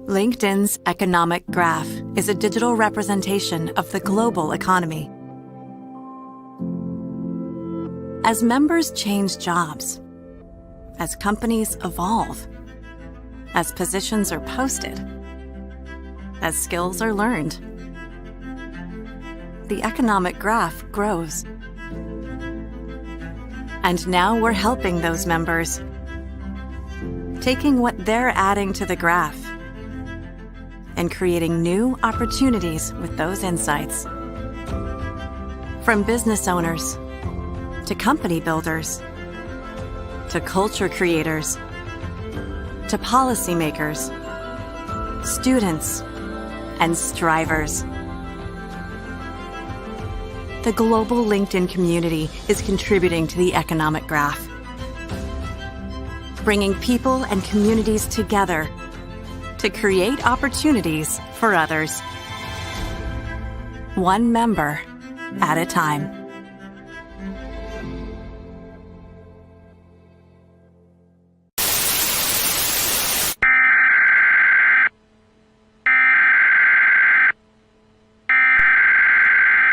LinkedIn's economic graph is a digital representation of the global economy. As members change jobs, as companies evolve, as positions are posted, as skills are learned, the economic graph grows. And now we're helping those members, taking what they're adding to the graph and creating new opportunities with those insights. From business owners to company builders to culture creators to policymakers, students, and strivers. The global LinkedIn community is contributing to the economic graph, bringing people and communities together to create opportunities for others, one member at a time.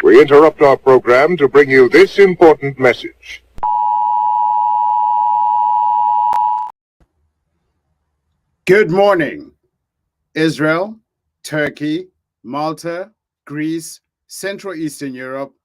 We interrupt our program to bring you this important message. Good morning. Israel, Turkey, Malta, Greece, Central Eastern Europe,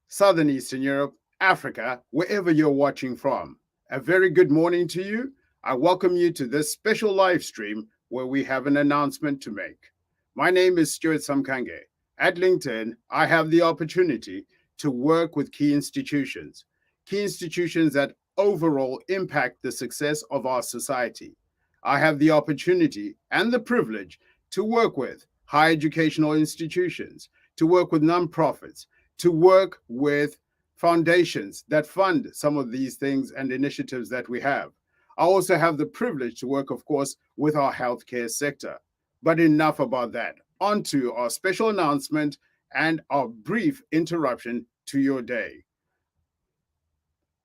Southern Eastern Europe, Africa, wherever you're watching from. A very good morning to you. I welcome you to this special live stream where we have an announcement to make. My name is Stuart Samkange. At LinkedIn, I have the opportunity to work with key institutions that overall impact the success of our society. I have the opportunity and the privilege to work with higher educational institutions, to work with nonprofits, to work with foundations that fund some of these things and initiatives that we have. I also have the privilege to work, of course, with our healthcare sector. But enough about that. On to our special announcement and our brief interruption to your day.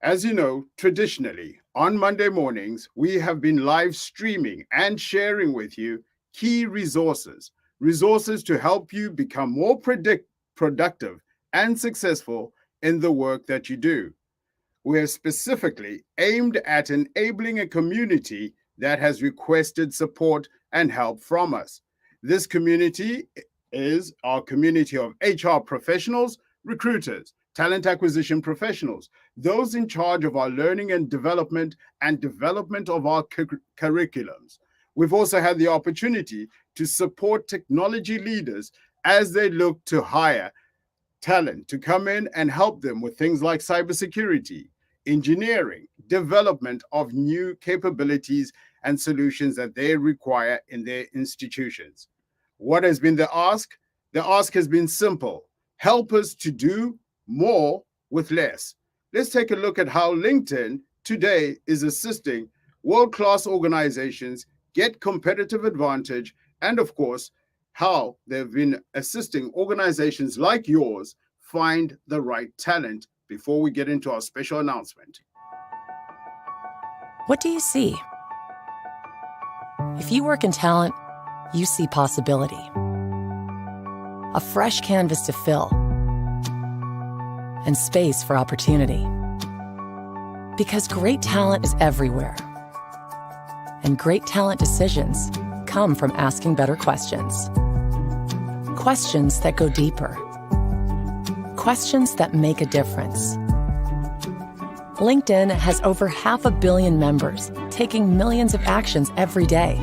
As you know, traditionally, on Monday mornings, we have been live streaming and sharing with you key resources to help you become more productive and successful in the work that you do. We are specifically aimed at enabling a community that has requested support and help from us. This community is our community of HR professionals, recruiters, talent acquisition professionals, those in charge of our learning and development of our curriculums. We've also had the opportunity to support technology leaders as they look to hire talent to come in and help them with things like cybersecurity, engineering, development of new capabilities and solutions that they require in their institutions. What has been the ask? The ask has been simple. Help us to do more with less. Let's take a look at how LinkedIn today is assisting world-class organizations get competitive advantage, and of course, how they've been assisting organizations like yours find the right talent before we get into our special announcement. What do you see? If you work in talent, you see possibility. A fresh canvas to fill and space for opportunity. Because great talent is everywhere. And great talent decisions come from asking better questions. Questions that go deeper. Questions that make a difference. LinkedIn has over 500 million members taking millions of actions every day.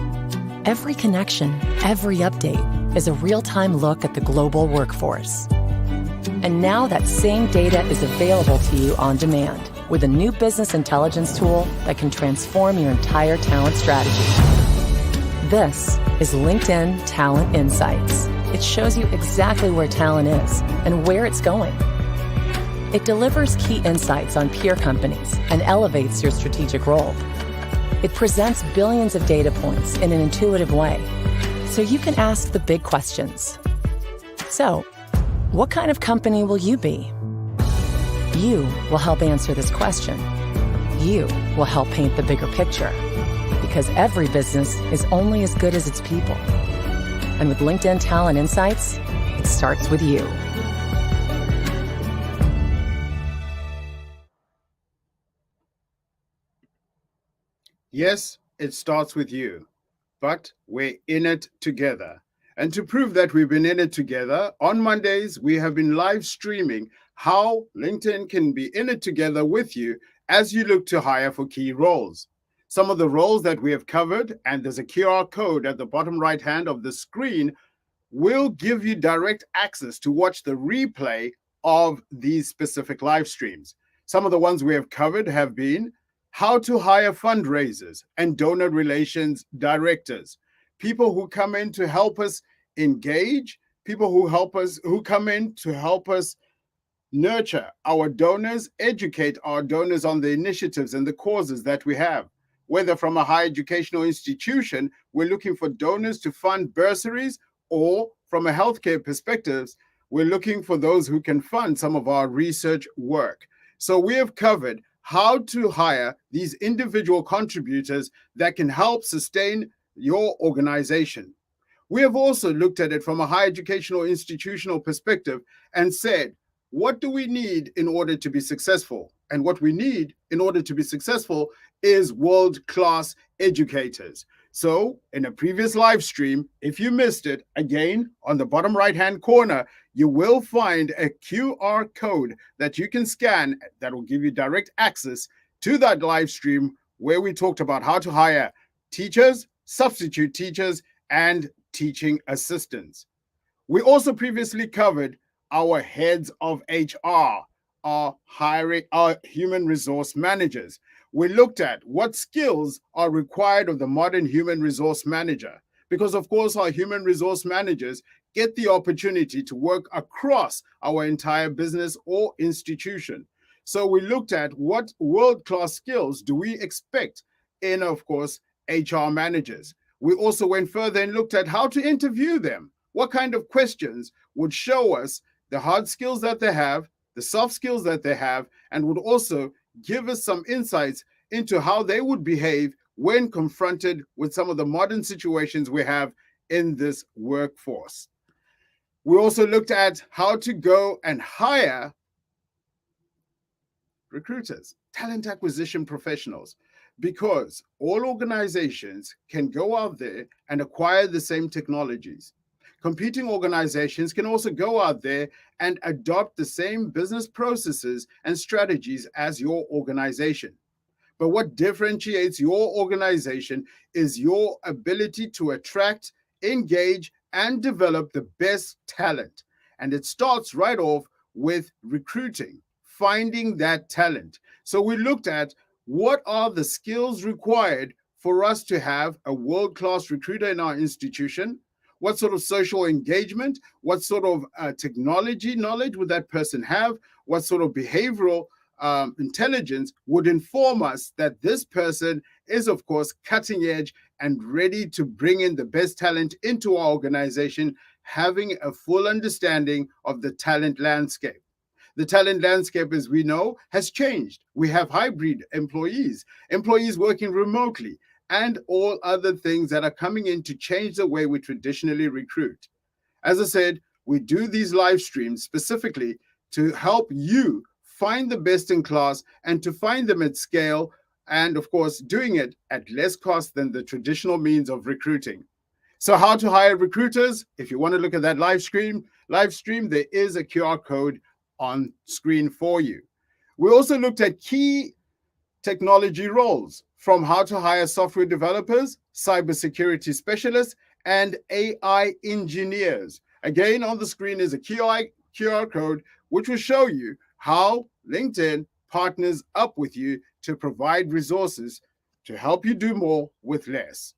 Every connection, every update is a real-time look at the global workforce. And now that same data is available to you on demand with a new business intelligence tool that can transform your entire talent strategy. This is LinkedIn Talent Insights. It shows you exactly where talent is and where it's going. It delivers key insights on peer companies and elevates your strategic role. It presents billions of data points in an intuitive way, so you can ask the big questions. So, what kind of company will you be? You will help answer this question. You will help paint the bigger picture. Because every business is only as good as its people. And with LinkedIn Talent Insights, it starts with you. Yes, it starts with you, but we're in it together. And to prove that we've been in it together, on Mondays, we have been live streaming how LinkedIn can be in it together with you as you look to hire for key roles. Some of the roles that we have covered, and there's a QR code at the bottom right hand of the screen, will give you direct access to watch the replay of these specific live streams. Some of the ones we have covered have been how to hire fundraisers and donor relations directors, people who come in to help us engage, people who come in to help us nurture our donors, educate our donors on the initiatives and the causes that we have. Whether from a higher educational institution, we're looking for donors to fund bursaries, or from a healthcare perspective, we're looking for those who can fund some of our research work. So we have covered how to hire these individual contributors that can help sustain your organization. We have also looked at it from a higher educational institutional perspective and said, what do we need in order to be successful? And what we need in order to be successful is world-class educators. So in a previous live stream, if you missed it, again, on the bottom right-hand corner, you will find a QR code that you can scan that will give you direct access to that live stream where we talked about how to hire teachers, substitute teachers, and teaching assistants. We also previously covered our heads of HR, our human resource managers. We looked at what skills are required of the modern human resource manager, because of course our human resource managers get the opportunity to work across our entire business or institution. So we looked at what world-class skills do we expect in, of course, HR managers. We also went further and looked at how to interview them. What kind of questions would show us the hard skills that they have, the soft skills that they have, and would also give us some insights into how they would behave when confronted with some of the modern situations we have in this workforce. We also looked at how to go and hire recruiters, talent acquisition professionals, because all organizations can go out there and acquire the same technologies. Competing organizations can also go out there and adopt the same business processes and strategies as your organization. But what differentiates your organization is your ability to attract, engage, and develop the best talent. And it starts right off with recruiting, finding that talent. So we looked at what are the skills required for us to have a world-class recruiter in our institution. What sort of social engagement, what sort of technology knowledge would that person have? What sort of behavioral intelligence would inform us that this person is, of course, cutting edge and ready to bring in the best talent into our organization, having a full understanding of the talent landscape. The talent landscape, as we know, has changed. We have hybrid employees working remotely, and all other things that are coming in to change the way we traditionally recruit. As I said, we do these live streams specifically to help you find the best in class and to find them at scale, and of course, doing it at less cost than the traditional means of recruiting. So how to hire recruiters? If you want to look at that live stream, there is a QR code on screen for you. We also looked at key technology roles, from how to hire software developers, cybersecurity specialists, and AI engineers. Again, on the screen is a QR code, which will show you how LinkedIn partners up with you to provide resources to help you do more with less.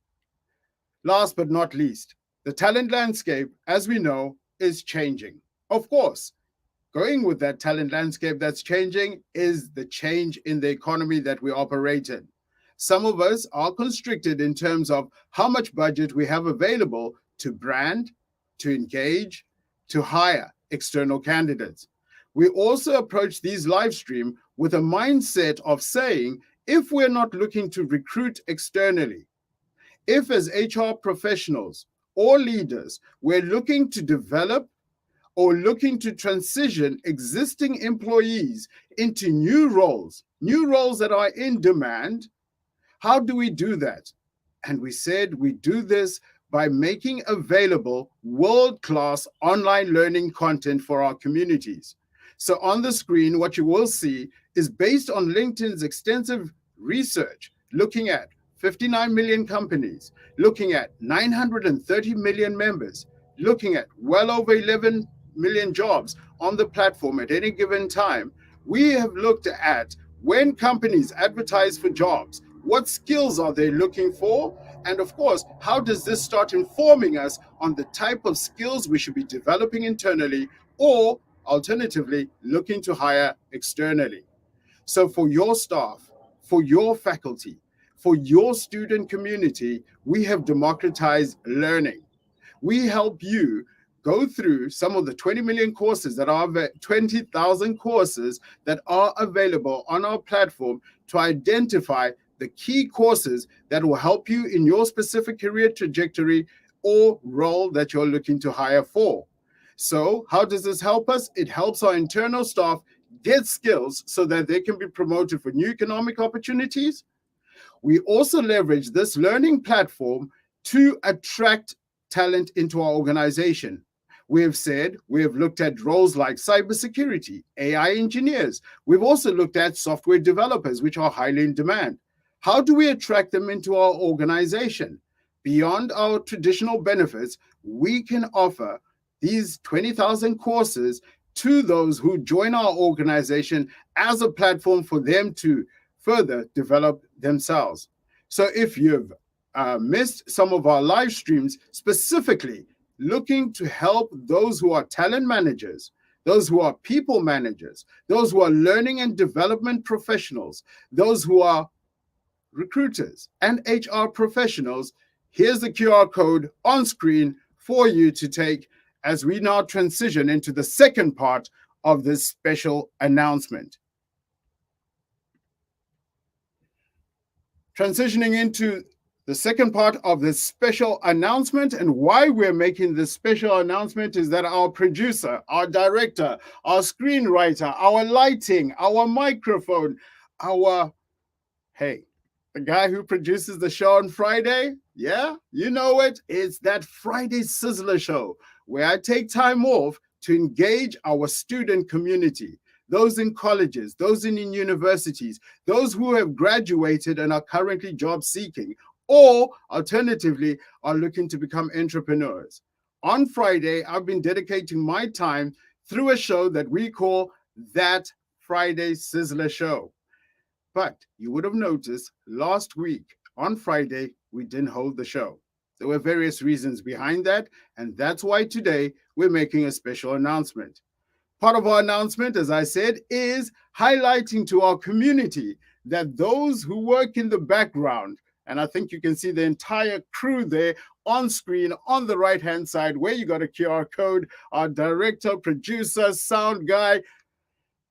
Last but not least, the talent landscape, as we know, is changing. Of course, going with that talent landscape that's changing is the change in the economy that we operate in. Some of us are constricted in terms of how much budget we have available to brand, to engage, to hire external candidates. We also approach these live stream with a mindset of saying, if we're not looking to recruit externally, if as HR professionals or leaders, we're looking to develop or looking to transition existing employees into new roles that are in demand, how do we do that? And we said we do this by making available world-class online learning content for our communities. So on the screen, what you will see is based on LinkedIn's extensive research, looking at 59 million companies, looking at 930 million members, looking at well over 11 million jobs on the platform at any given time. We have looked at when companies advertise for jobs, what skills are they looking for? And of course, how does this start informing us on the type of skills we should be developing internally or alternatively looking to hire externally? So for your staff, for your faculty, for your student community, we have democratized learning. We help you go through some of the 20 million courses that are 20,000 courses that are available on our platform to identify the key courses that will help you in your specific career trajectory or role that you're looking to hire for. So how does this help us? It helps our internal staff get skills so that they can be promoted for new economic opportunities. We also leverage this learning platform to attract talent into our organization. We have said we have looked at roles like cybersecurity, AI engineers. We've also looked at software developers, which are highly in demand. How do we attract them into our organization? Beyond our traditional benefits, we can offer these 20,000 courses to those who join our organization as a platform for them to further develop themselves. So if you've missed some of our live streams, specifically looking to help those who are talent managers, those who are people managers, those who are learning and development professionals, those who are recruiters and HR professionals, here's the QR code on screen for you to take as we now transition into the second part of this special announcement. Transitioning into the second part of this special announcement, and why we're making this special announcement is that our producer, our director, our screenwriter, our lighting, our microphone, the guy who produces the show on Friday, yeah, you know it, it's that Friday Sizzler show where I take time off to engage our student community, those in colleges, those in universities, those who have graduated and are currently job seeking, or alternatively are looking to become entrepreneurs. On Friday, I've been dedicating my time through a show that we call That Friday Sizzler Show. But you would have noticed last week on Friday, we didn't hold the show. There were various reasons behind that, and that's why today we're making a special announcement. Part of our announcement, as I said, is highlighting to our community that those who work in the background, and I think you can see the entire crew there on screen on the right-hand side where you got a QR code, our director, producer, sound guy.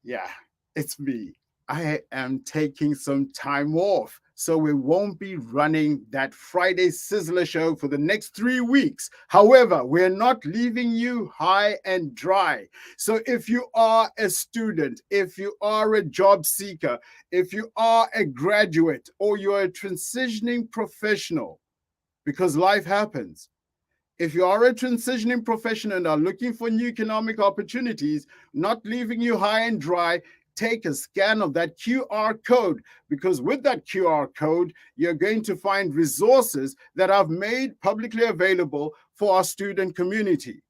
Yeah, it's me. I am taking some time off, so we won't be running that Friday Sizzler show for the next 3 weeks. However, we're not leaving you high and dry. So if you are a student, if you are a job seeker, if you are a graduate, or you're a transitioning professional, because life happens. If you are a transitioning professional and are looking for new economic opportunities, not leaving you high and dry, take a scan of that QR code, because with that QR code, you're going to find resources that I've made publicly available for our student community.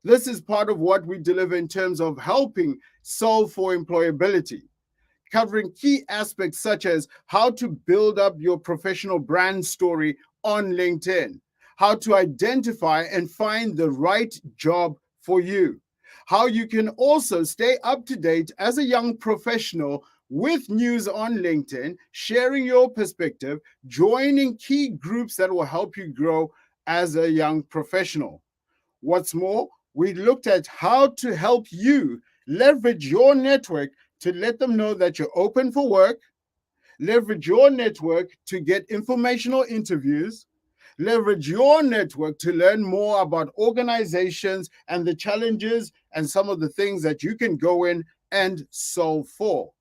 This is part of what we deliver in terms of helping solve for employability, covering key aspects such as how to build up your professional brand story on LinkedIn, how to identify and find the right job for you, how you can also stay up to date as a young professional with news on LinkedIn, sharing your perspective, joining key groups that will help you grow as a young professional. What's more, we looked at how to help you Leverage your network to let them know that you're open for work. Leverage your network to get informational interviews. Leverage your network to learn more about organizations and the challenges and some of the things that you can go in and solve for.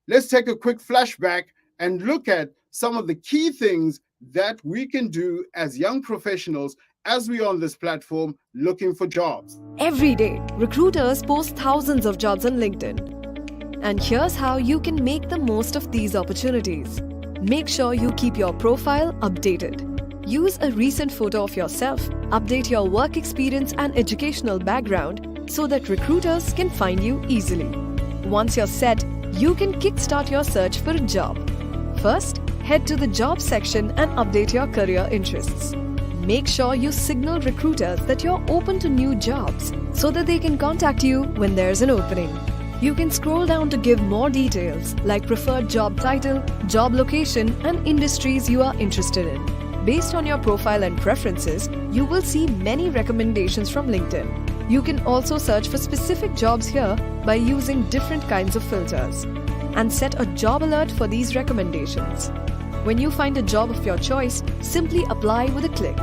Let's take a quick flashback and look at some of the key things that we can do as young professionals as we are on this platform looking for jobs. Every day, recruiters post thousands of jobs on LinkedIn. And here's how you can make the most of these opportunities. Make sure you keep your profile updated. Use a recent photo of yourself, update your work experience and educational background so that recruiters can find you easily. Once you're set, you can kickstart your search for a job. First, head to the jobs section and update your career interests. Make sure you signal recruiters that you're open to new jobs so that they can contact you when there's an opening. You can scroll down to give more details like preferred job title, job location, and industries you are interested in. Based on your profile and preferences, you will see many recommendations from LinkedIn. You can also search for specific jobs here by using different kinds of filters and set a job alert for these recommendations. When you find a job of your choice, simply apply with a click.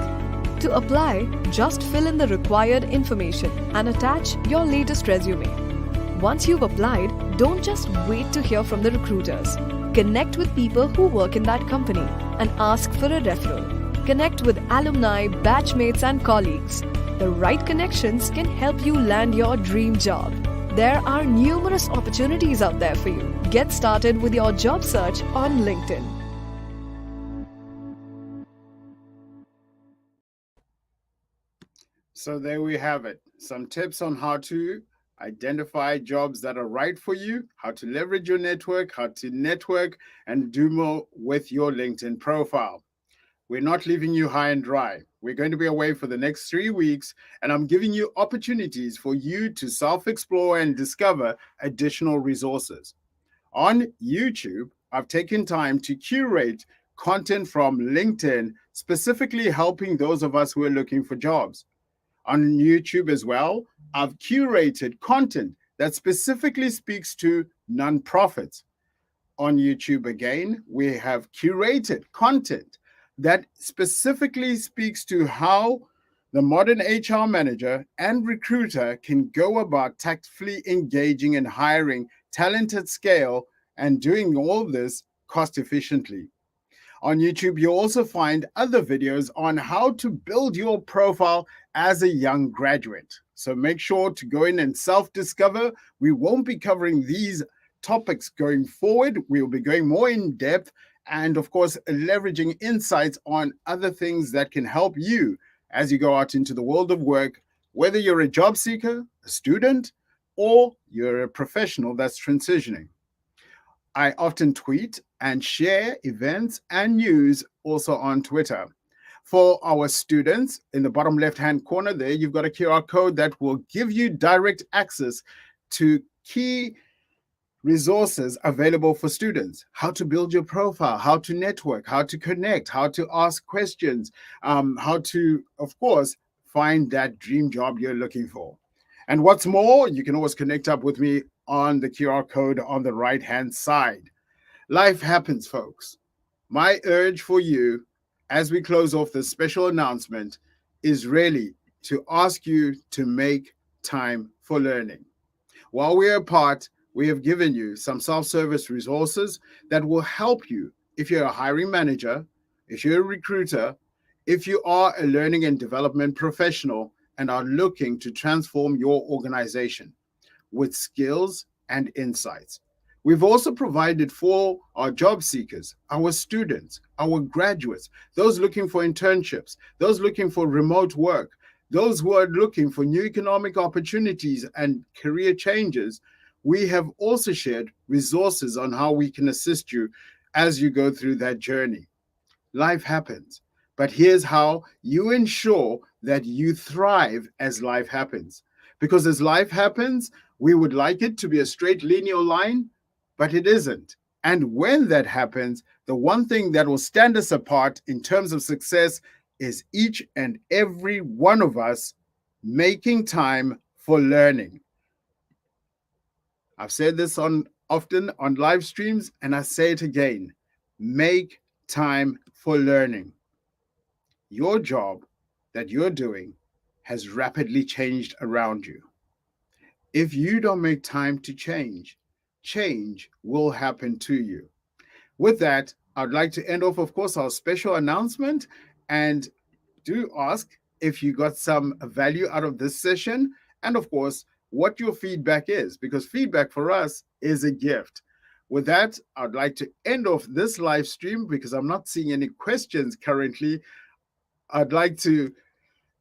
To apply, just fill in the required information and attach your latest resume. Once you've applied, don't just wait to hear from the recruiters. Connect with people who work in that company and ask for a referral. Connect with alumni, batchmates, and colleagues. The right connections can help you land your dream job. There are numerous opportunities out there for you. Get started with your job search on LinkedIn. So there we have it. Some tips on how to identify jobs that are right for you, how to leverage your network, how to network and do more with your LinkedIn profile. We're not leaving you high and dry. We're going to be away for the next 3 weeks, and I'm giving you opportunities for you to self-explore and discover additional resources. On YouTube, I've taken time to curate content from LinkedIn, specifically helping those of us who are looking for jobs. On YouTube as well, I've curated content that specifically speaks to nonprofits. On YouTube again, we have curated content that specifically speaks to how the modern HR manager and recruiter can go about tactfully engaging and hiring talent at scale and doing all this cost efficiently. On YouTube, you'll also find other videos on how to build your profile as a young graduate. So make sure to go in and self-discover. We won't be covering these topics going forward. We'll be going more in depth and, of course, leveraging insights on other things that can help you as you go out into the world of work, whether you're a job seeker, a student, or you're a professional that's transitioning. I often tweet and share events and news also on Twitter. For our students, in the bottom left-hand corner there, you've got a QR code that will give you direct access to key resources available for students. How to build your profile, how to network, how to connect, how to ask questions, how to, of course, find that dream job you're looking for. And what's more, you can always connect up with me on the QR code on the right-hand side. Life happens, folks. My urge for you as we close off this special announcement is really to ask you to make time for learning. While we're apart, we have given you some self-service resources that will help you if you're a hiring manager, if you're a recruiter, if you are a learning and development professional and are looking to transform your organization with skills and insights. We've also provided for our job seekers, our students, our graduates, those looking for internships, those looking for remote work, those who are looking for new economic opportunities and career changes. We have also shared resources on how we can assist you as you go through that journey. Life happens, but here's how you ensure that you thrive as life happens. Because as life happens, we would like it to be a straight linear line, but it isn't. And when that happens, the one thing that will stand us apart in terms of success is each and every one of us making time for learning. I've said this often on live streams, and I say it again. Make time for learning. Your job that you're doing has rapidly changed around you. If you don't make time to change, change will happen to you. With that, I'd like to end off, of course, our special announcement, and do ask if you got some value out of this session, and of course, what your feedback is, because feedback for us is a gift. With that, I'd like to end off this live stream because I'm not seeing any questions currently. I'd like to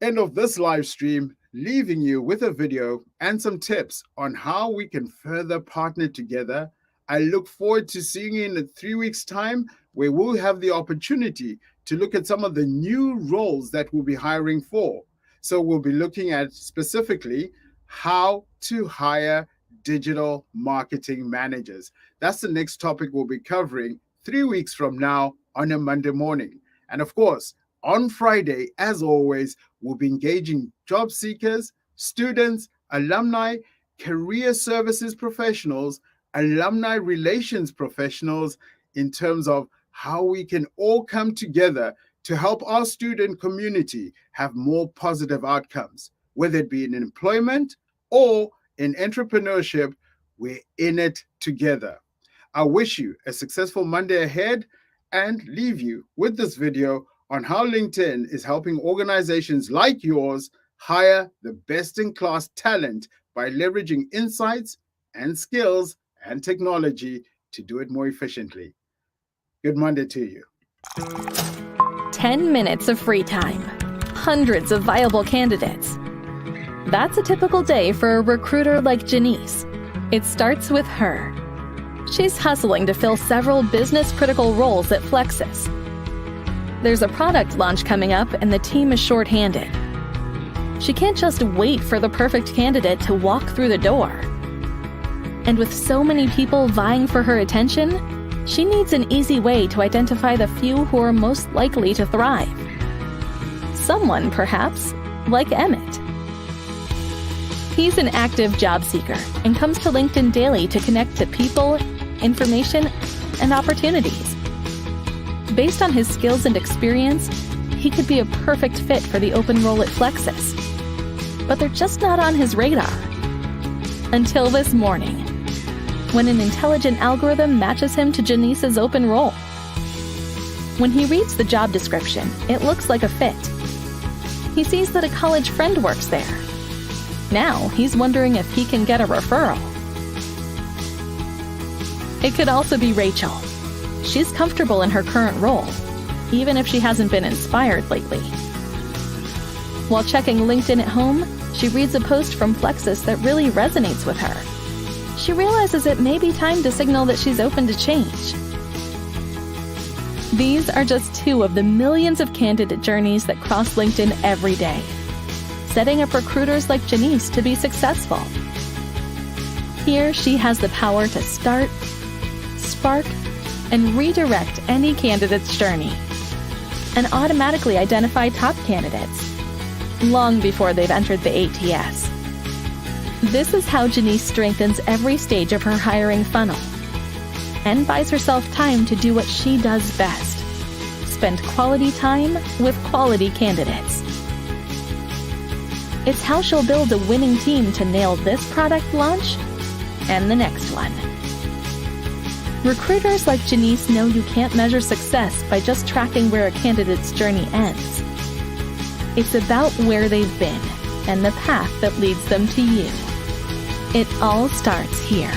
end off this live stream leaving you with a video and some tips on how we can further partner together. I look forward to seeing you in 3 weeks' time, where we'll have the opportunity to look at some of the new roles that we'll be hiring for. So we'll be looking at specifically how to hire digital marketing managers. That's the next topic we'll be covering 3 weeks from now on a Monday morning. And of course, on Friday, as always, we'll be engaging job seekers, students, alumni, career services professionals, alumni relations professionals in terms of how we can all come together to help our student community have more positive outcomes, whether it be in employment or in entrepreneurship. We're in it together. I wish you a successful Monday ahead and leave you with this video on how LinkedIn is helping organizations like yours hire the best-in-class talent by leveraging insights and skills and technology to do it more efficiently. Good Monday to you. 10 minutes of free time. Hundreds of viable candidates. That's a typical day for a recruiter like Janice. It starts with her. She's hustling to fill several business-critical roles at Flexus. There's a product launch coming up and the team is short-handed. She can't just wait for the perfect candidate to walk through the door. And with so many people vying for her attention, she needs an easy way to identify the few who are most likely to thrive. Someone, perhaps, like Emmett. He's an active job seeker and comes to LinkedIn daily to connect to people, information, and opportunities. Based on his skills and experience, he could be a perfect fit for the open role at Flexus. But they're just not on his radar. Until this morning, when an intelligent algorithm matches him to Janice's open role. When he reads the job description, it looks like a fit. He sees that a college friend works there. Now he's wondering if he can get a referral. It could also be Rachel. She's comfortable in her current role, even if she hasn't been inspired lately. While checking LinkedIn at home, she reads a post from Flexus that really resonates with her. She realizes it may be time to signal that she's open to change. These are just two of the millions of candidate journeys that cross LinkedIn every day, setting up recruiters like Janice to be successful. Here, she has the power to start, spark, and redirect any candidate's journey, and automatically identify top candidates long before they've entered the ATS. This is how Janice strengthens every stage of her hiring funnel and buys herself time to do what she does best: spend quality time with quality candidates. It's how she'll build a winning team to nail this product launch and the next one. Recruiters like Janice know you can't measure success by just tracking where a candidate's journey ends. It's about where they've been and the path that leads them to you. It all starts here.